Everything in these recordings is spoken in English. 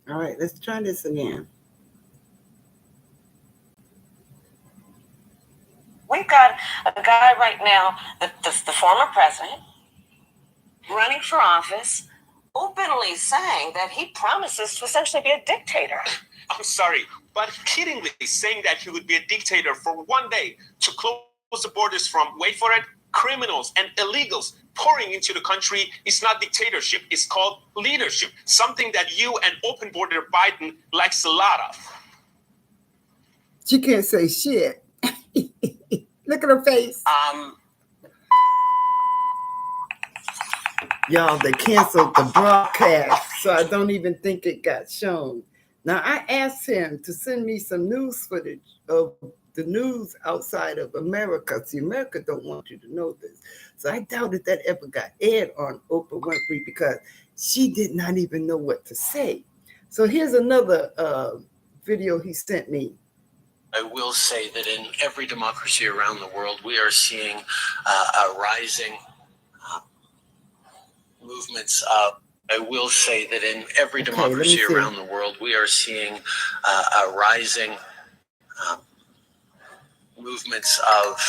All right, let's try this again. We've got a guy right now, the former president, running for office, openly saying that he promises to essentially be a dictator. I'm sorry, but kiddingly saying that he would be a dictator for one day to close the borders from, wait for it, criminals and illegals pouring into the country is not dictatorship, it's called leadership, something that you and open border Biden likes a lot of. She can't say shit. Look at her face. Y'all, they canceled the broadcast, so I don't even think it got shown. Now, I asked him to send me some news footage of the news outside of America. See, America don't want you to know this. So I doubted that ever got aired on Oprah Winfrey because she did not even know what to say. So here's another video he sent me. I will say that in every democracy around the world, we are seeing a rising movements of. I will say that in every democracy around the world, we are seeing a rising movements of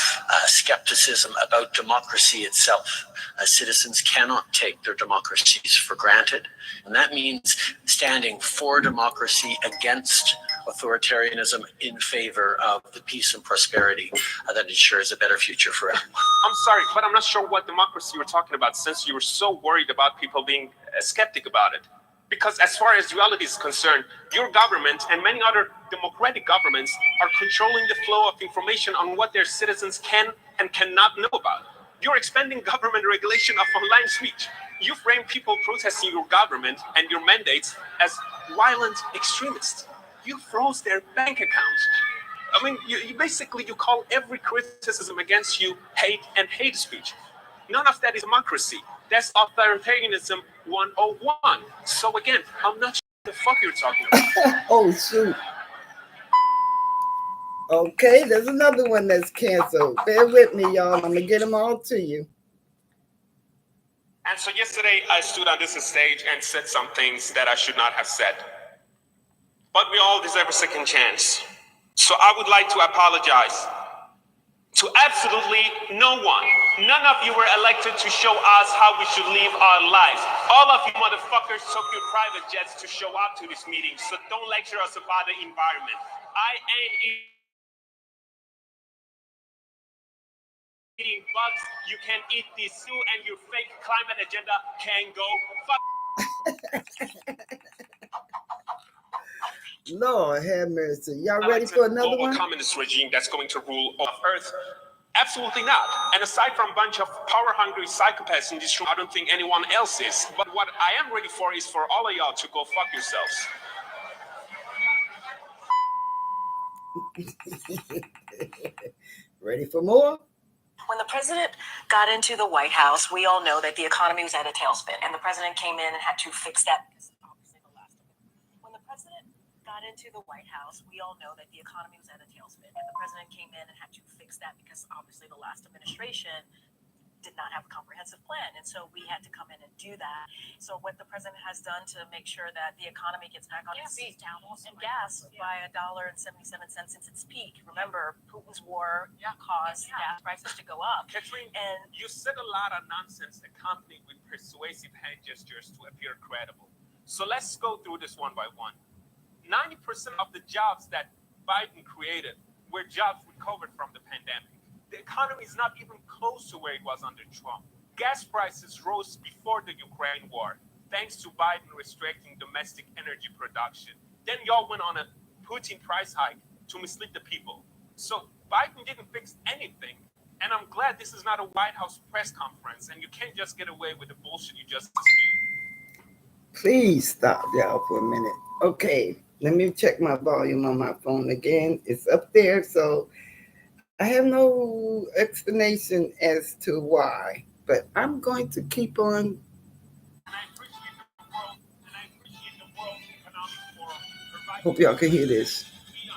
skepticism about democracy itself. Citizens cannot take their democracies for granted, and that means standing for democracy against authoritarianism in favor of the peace and prosperity that ensures a better future for everyone. I'm sorry, but I'm not sure what democracy you're talking about since you were so worried about people being skeptic about it. Because as far as reality is concerned, your government and many other democratic governments are controlling the flow of information on what their citizens can and cannot know about. You're expanding government regulation of online speech. You frame people protesting your government and your mandates as violent extremists. You froze their bank accounts. I mean, you basically call every criticism against you hate and hate speech. None of that is democracy. That's authoritarianism 101. So again, I'm not sure what the fuck you're talking about. Oh, shoot. Okay, there's another one that's canceled. Bear with me, y'all. I'm going to get them all to you. And so yesterday, I stood on this stage and said some things that I should not have said. But we all deserve a second chance. So I would like to apologize to absolutely no one. None of you were elected to show us how we should live our lives. All of you motherfuckers took your private jets to show up to this meeting, so don't lecture us about the environment. I ain't eating bugs. You can eat this too, and your fake climate agenda can go fuck. Lord have mercy. Y'all ready for another one? A communist regime that's going to rule of Earth? Absolutely not. And aside from a bunch of power-hungry psychopaths in this room, I don't think anyone else is. But what I am ready for is for all of y'all to go fuck yourselves. Ready for more? When the president got into the White House, we all know that the economy was at a tailspin, and the president came in and had to fix that. When the president got into the White House, we all know that the economy was at a tailspin, and the president came in and had to fix that because obviously the last administration did not have a comprehensive plan, and so we had to come in and do that. So what the president has done to make sure that the economy gets back on its feet, and gas by $1.77 since its peak. Remember, Putin's war caused gas prices to go up. Catherine, and you said a lot of nonsense accompanied with persuasive hand gestures to appear credible. So let's go through this one by one. 90% of the jobs that Biden created were jobs recovered from the pandemic. The economy is not even close to where it was under Trump. Gas prices rose before the Ukraine war, thanks to Biden restricting domestic energy production. Then y'all went on a Putin price hike to mislead the people. So Biden didn't fix anything. And I'm glad this is not a White House press conference and you can't just get away with the bullshit you just spewed. Please stop, y'all, for a minute. Okay, let me check my volume on my phone again. It's up there, so I have no explanation as to why, but I'm going to keep on. Hope y'all can hear this. We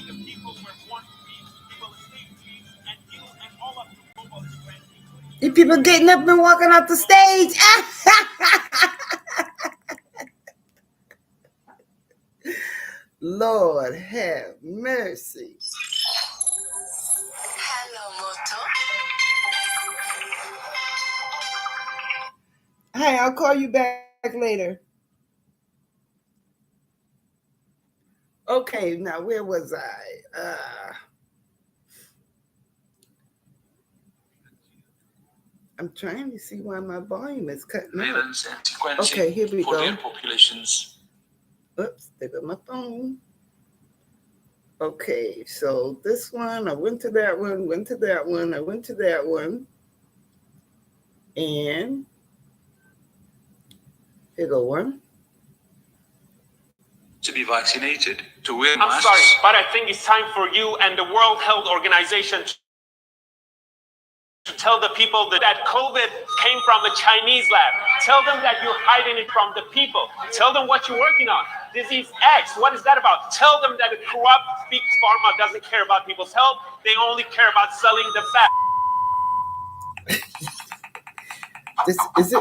the people were born free, we will stay free, and you and all of the global friendly. You people getting up and walking off the stage. Lord have mercy. Hello, Moto. Hey, I'll call you back later. Okay, now where was I? I'm trying to see why my volume is cutting out. Okay, here we go. Populations. Oops, there got my phone. Okay, so this one, I went to that one, went to that one, I went to that one. And here go one. To be vaccinated, to wear I'm masks. sorry, but I think it's time for you and the World Health Organization to tell the people that COVID came from a Chinese lab. Tell them that you're hiding it from the people. Tell them what you're working on. Disease X, what is that about? Tell them that a corrupt big pharma doesn't care about people's health. They only care about selling the fat.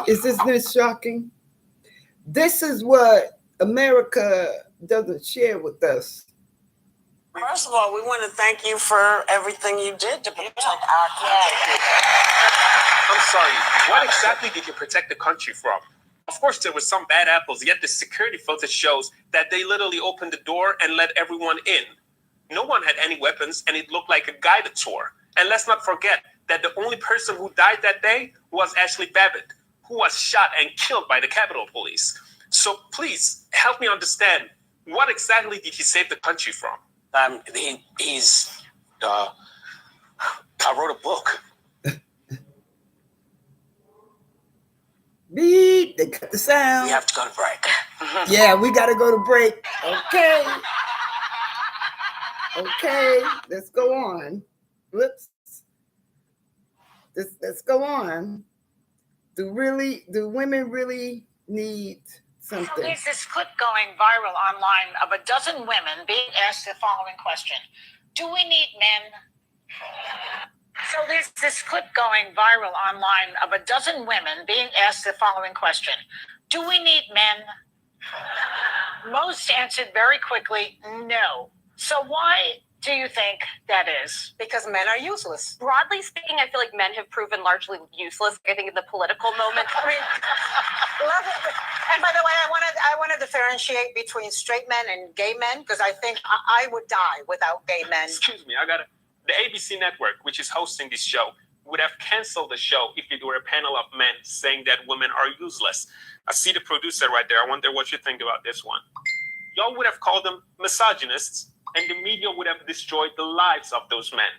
Is this shocking? This is what America doesn't share with us. First of all, we want to thank you for everything you did to protect our country. I'm sorry, what exactly did you protect the country from? Of course, there were some bad apples, yet the security footage shows that they literally opened the door and let everyone in. No one had any weapons, and it looked like a guided tour. And let's not forget that the only person who died that day was Ashley Babbitt, who was shot and killed by the Capitol Police. So please, help me understand, what exactly did he save the country from? I wrote a book. Beep, they cut the sound. We have to go to break. Yeah, we got to go to break. Okay. Okay, let's go on. Whoops. Let's go on. Do women really need something? So there's this clip going viral online of a dozen women being asked the following question: do we need men? So there's this clip going viral online of a dozen women being asked the following question: do we need men? Most answered very quickly, no. So why do you think that is? Because men are useless. Broadly speaking, I feel like men have proven largely useless. I think in the political moment. I mean, and by the way, I want to differentiate between straight men and gay men, because I think I would die without gay men. Excuse me, the ABC network, which is hosting this show, would have canceled the show if it were a panel of men saying that women are useless. I see the producer right there. I wonder what you think about this one. Y'all would have called them misogynists, and the media would have destroyed the lives of those men.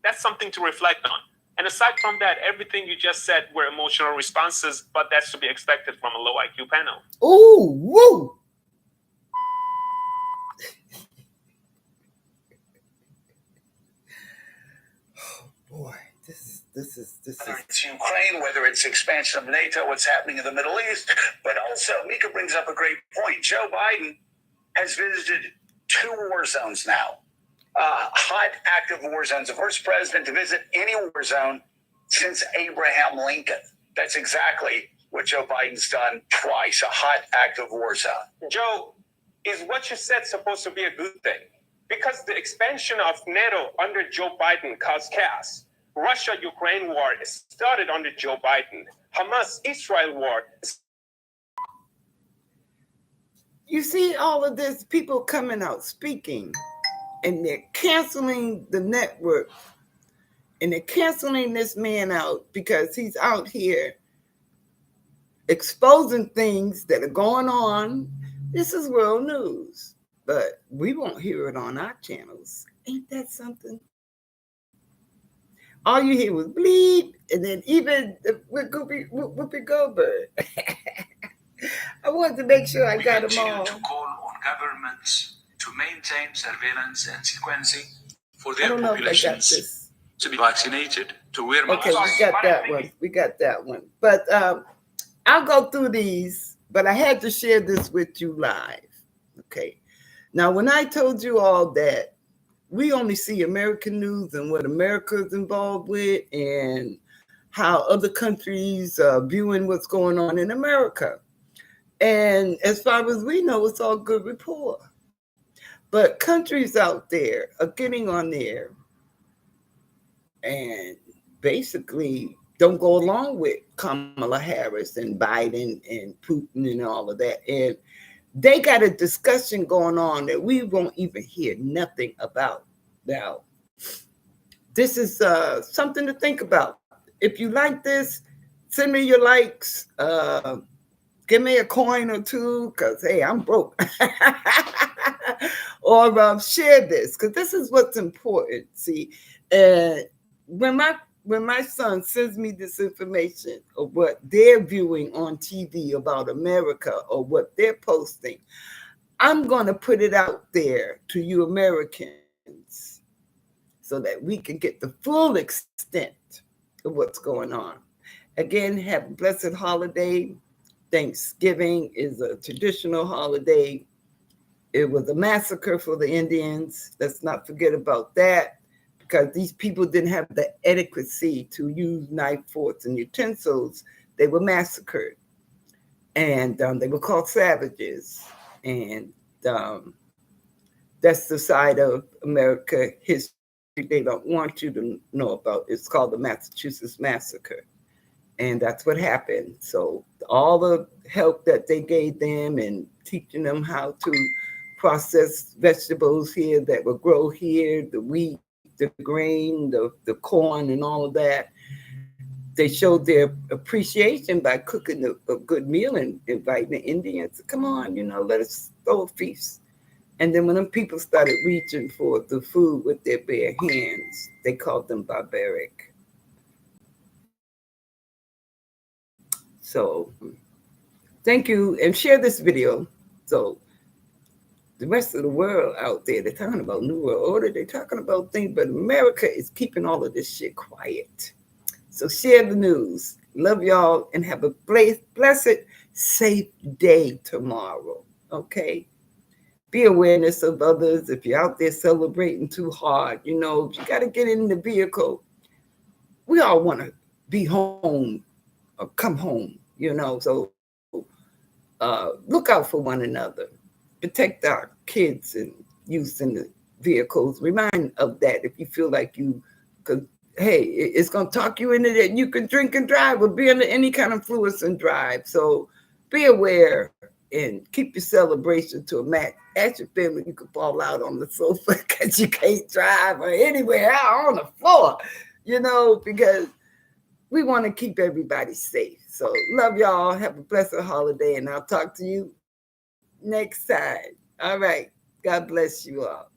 That's something to reflect on. And aside from that, everything you just said were emotional responses, but that's to be expected from a low IQ panel. Ooh, woo! Oh boy, this is. Whether it's Ukraine, whether it's expansion of NATO, what's happening in the Middle East, but also Mika brings up a great point. Joe Biden has visited 2 war zones now, hot, active war zones. The first president to visit any war zone since Abraham Lincoln. That's exactly what Joe Biden's done twice, a hot, active war zone. Joe, is what you said supposed to be a good thing? Because the expansion of NATO under Joe Biden caused chaos. Russia-Ukraine war started under Joe Biden. Hamas-Israel war. You see all of this, people coming out speaking, and they're canceling the network, and they're canceling this man out because he's out here exposing things that are going on. This is world news, but we won't hear it on our channels. Ain't that something? All you hear was bleep, and then even with Whoopi Goldberg. I wanted to make sure I got them all. We continue to call on governments to maintain surveillance and sequencing for their populations to be vaccinated, to wear masks. Okay, we got that one. But I'll go through these, but I had to share this with you live. Okay. Now, when I told you all that, we only see American news and what America is involved with and how other countries are viewing what's going on in America. And as far as we know, it's all good rapport. But countries out there are getting on there and basically don't go along with Kamala Harris and Biden and Putin and all of that. And they got a discussion going on that we won't even hear nothing about. Now, this is something to think about. If you like this, send me your likes. Give me a coin or two, because, hey, I'm broke. Or share this, because this is what's important. See, when my son sends me this information of what they're viewing on TV about America or what they're posting, I'm going to put it out there to you Americans so that we can get the full extent of what's going on. Again, have a blessed holiday. Thanksgiving is a traditional holiday. It was a massacre for the Indians. Let's not forget about that, because these people didn't have the adequacy to use knife, forks, and utensils. They were massacred. And they were called savages. And that's the side of America history they don't want you to know about. It's called the Massachusetts Massacre. And that's what happened. So all the help that they gave them and teaching them how to process vegetables here that will grow here, the wheat, the grain, the corn, and all of that, they showed their appreciation by cooking a good meal and inviting the Indians to come on, let us throw a feast. And then when them people started reaching for the food with their bare hands, they called them barbaric. So thank you, and share this video. So the rest of the world out there, they're talking about New World Order, they're talking about things, but America is keeping all of this shit quiet. So share the news. Love y'all, and have a blessed, safe day tomorrow, okay? Be awareness of others. If you're out there celebrating too hard, you got to get in the vehicle. We all want to be home or come home, so look out for one another. Protect our kids and youth in the vehicles. Remind of that if you feel like you could, hey, it's going to talk you into that. You can drink and drive or be under any kind of influence and drive. So be aware and keep your celebration to a max. Ask your family you can fall out on the sofa because you can't drive, or anywhere out on the floor, because we want to keep everybody safe. So love y'all. Have a blessed holiday, and I'll talk to you next time. All right. God bless you all.